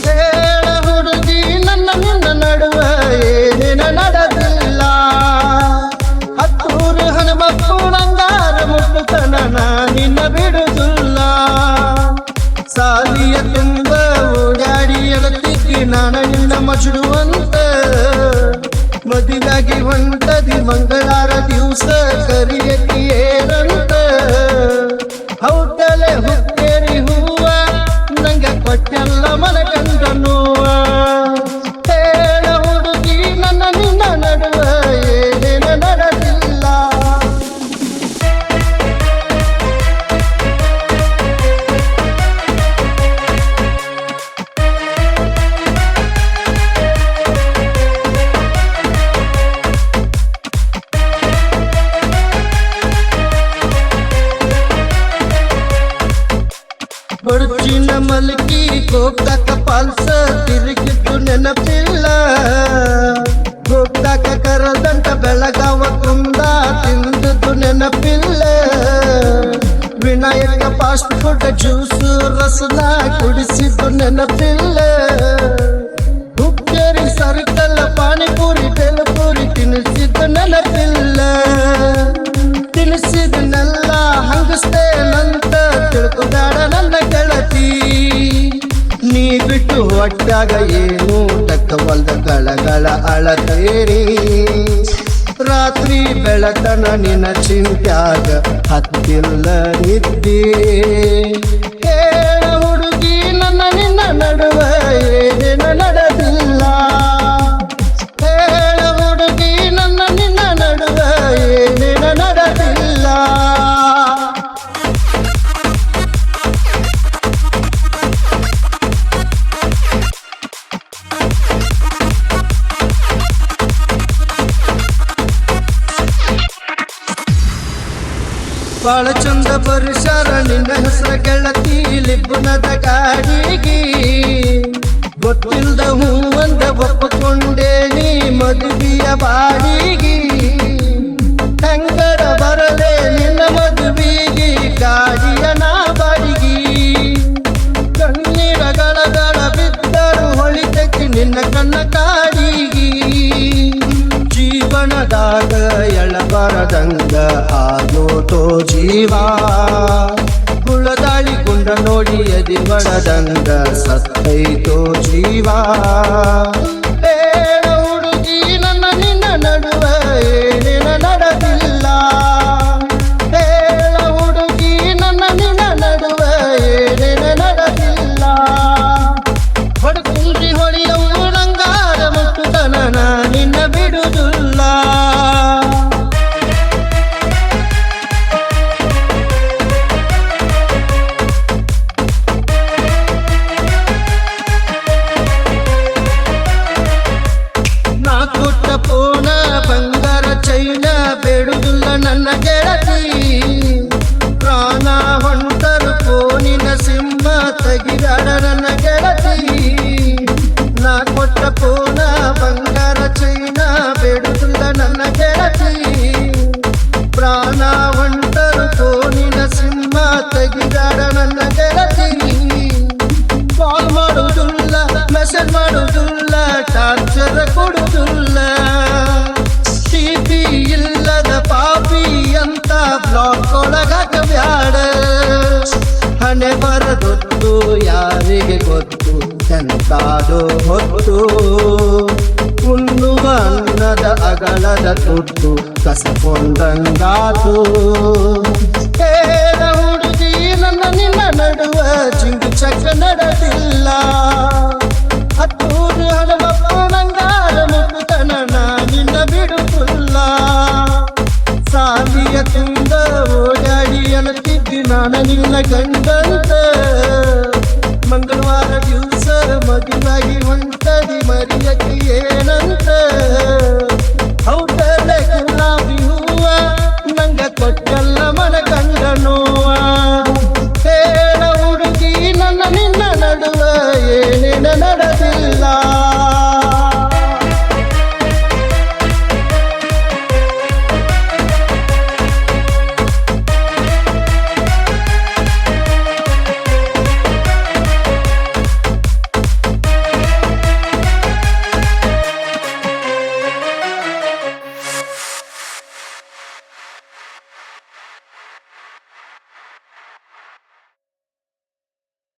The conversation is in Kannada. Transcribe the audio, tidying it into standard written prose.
ಹೇಳ ಹುಡುಗಿ ನನ್ನ ನಿನ್ನ ನಡುವೆ ಏನೇನ ನಡೆದಿಲ್ಲ. ಹತ್ತೂರು ಹನುಮಪ್ಪು ನಂಗಾರ ಮುಟ್ಟುತನ ನಿನ್ನ ಬಿಡುದಿಲ್ಲ. ಸಾಲಿಯ ತುಂಬ ಓಡಾಡಿ ಎಳತಿದ್ದಿ ನಾನು ನಿನ್ನ ಮಜುಡುವಂತ. ಮದುವಾಗಿ ಹೊಂಟದಿ ಮಂಗಳಾರ ದಿವಸ ಕರಿಯತಿ ಏನಂತ. ಹೌದಲೆ ಹುಕ್ಕೇರಿ ಹೂವ ನಂಗೆ ಕೊಟ್ಟೆಲ್ಲ ಮನಗಂಡ ನೋವ. ಹೇಳ ಹುಡುಗಿ ನನ್ನ ನಿನ್ನ ನಡುವೆ ಏನೇನ ನಡೆದಿಲ್ಲ. ಬಡ್ಚಿನ ಮಲ್ಕಿ ಗೋಕಾಕ ಪಾಲ್ಸ ತಿರುಗಿದ್ದು ನೆನಪಿಲ್ಲ. ಗೋಕಾಕ ಕರದಂಟ ಬೆಳಗಾವ ಕುಂದ ತಿಂದದ್ದು ನೆನಪಿಲ್ಲ. ವಿನಾಯಕ ಫಾಸ್ಟ್ ಫುಡ್ ಜ್ಯೂಸು ರಸನ ಕುಡಿಸಿದ್ದು ನೆನಪಿಲ್ಲ. ಹುಕ್ಕೇರಿ ಸರ್ಕಲ್ ಪಾನಿಪುರಿ ಬೇಲಪುರಿ ತಿನ್ನಿಸಿದ್ದು ನೆನಪಿಲ್ಲ. ತಿನ್ನಿಸಿದನ್ನೆಲ್ಲ ಹಂಗಸ್ತೇನಂತ ತಿಳ್ಕೊಬೇಡ ನನ್ನ ಗೆಳತಿ. ನೀ ಬಿಟ್ಟು ಒಟ್ಟಾಗ ಏನು ತಕ್ಕವಲ್ದ ಗಳಗಳ ಅಳತೇರಿ. ರಾತ್ರಿ ಬೆಳತನ ನಿನ್ನ ಚಿಂತ್ಯಾಗ ಹತ್ತಿಲ್ಲ ನಿದ್ದೆ. ಹೇಳ ಹುಡುಗಿ ನನ್ನ ನಿನ್ನ ನಡುವೆ ಏನೇನ ನಡೆದಿಲ್ಲ. ಹೇಳ ಹುಡುಗಿ ನನ್ನ ನಿನ್ನ ನಡುವೆ ಏನೇನ ನಡೆದಿಲ್ಲ. ಬಾಳ ಚಂದ ಪರಿಸರ ನಿನ್ನ ಹೆಸರ ಗೆಳತಿ ಲಿಬ್ಬುನದ ಗಾಡಿಗೆ. ಗೊತ್ತಿಲ್ದ ಹೂವಂದ ಒಪ್ಪಿಕೊಂಡೇ ನೀ ಮದುವೆಯ ಬಾಡಿಗೆ. ಹೆಂಗರ ಬರಲೇ ನಿನ್ನ ಮದುವೆಗೆ ಗಾಡಿಯ ನಾ ಬಾಡಿಗೆ. ಕಣ್ಣೀರ ಗಳಗಳ ಬಿದ್ದರು ಹೊಳಿತಕ್ಕೆ ನಿನ್ನ ಕಣ್ಣ ಕಾಡಿಗೆ. ಜೀವನದಾಗ ಎಳಬರದಂಗ ಆಗೋತೋ ಜೀವ. ಕುಳದಾಳಿ ಗುಂಡ ನೋಡಿ ಎದಿ ಬಡದಂಗ ಸತ್ತೈತೋ ಜೀವ. ಹೇಳ ಹುಡುಗಿ ನನ್ನ ನಿನ್ನ ನಡುವೆ ಏನೇನ ನಡೆದಿಲ್ಲ. ಹೇಳ ಹುಡುಗಿ ನನ್ನ ನಿನ್ನ ನಡುವೆ ಏನೇನ ನಡೆದಿಲ್ಲ. ಹೊಡ್ಕುಂಡ್ರಿ ಹೊಳೆಯವು ನಂಗಾರ ಮುಟ್ಟುತನ ನಿನ್ನ ಬಿಡುದಿಲ್ಲ. ನಾ ಕೊಟ್ಟ ಪೋನ ಬಂಗಾರ ಚೈನ ಬೇಡುದಿಲ್ಲ ನನ್ನ ಗೆಳತಿ. ಪ್ರಾಣ ಹೊಂಟರು ಫೋನಿನ ಸಿಂಹ ತೆಗಿದಾಡ ನನ್ನ ಗೆಳತಿ. ನಾ ಕೊಟ್ಟ ಪೋನ ಬಂಗಾರ ಚೈನ ಬೇಡುದಿಲ್ಲ ನನ್ನ ಗೆಳತಿ. ಪ್ರಾಣ ಹೊಂಟರು ಫೋನಿನ ಸಿಂಹ ತೆಗಿದಾಡ ನನ್ನ ಗೆಳತಿ. ಕಾಲ್ ಮಾಡುವುದಿಲ್ಲ, ಮೆಸೇಜ್ ಮಾಡುವುದಿಲ್ಲ, ಟಾರ್ಚರ್ ಕೊಡುವುದಿಲ್ಲ. ಟಿಪಿ ಇಲ್ಲದ ಪಾಪಿ ಅಂತ ಬ್ಲಾಕ್ ಒಳಗಾಕ ಬ್ಯಾಡ. ಹಣೆ ಬರದೊತ್ತು ಯಾರಿಗೆ ಗೊತ್ತು ಎಂತಾದೋ ಹೊತ್ತು. ಉಣ್ಣುವ ಅನ್ನದ ಅಗಳದ ತುತ್ತು ಕಸಕೊಂಡಂಗಾತು. ಹೇಳ ಹುಡುಗಿ ನನ್ನ ನಿನ್ನ ನಡುವೆ ಚಿಂಗು ಚಕ್ಕ ನಡೆದಿಲ್ಲ. ಹತ್ತೂರು ಹನುಮಪ್ಪ ನಂಗಾರ ಮುಟ್ಟುತನ ನಿನ್ನ ಬಿಡುತ್ತಿಲ್ಲ. ಸಾಲಿಯ ತುಂಬ ಓಡಾಡಿ ಅನತಿದ್ದಿ ನಾನು ನಿನ್ನ ಗಂಡಂತ. ಮಂಗಳವಾರ ದಿವಸ ಮದುವಾಗಿ ಹೊಂಟದಿ ಮರಿಯಕ್ಕೆ ಏನಂತ.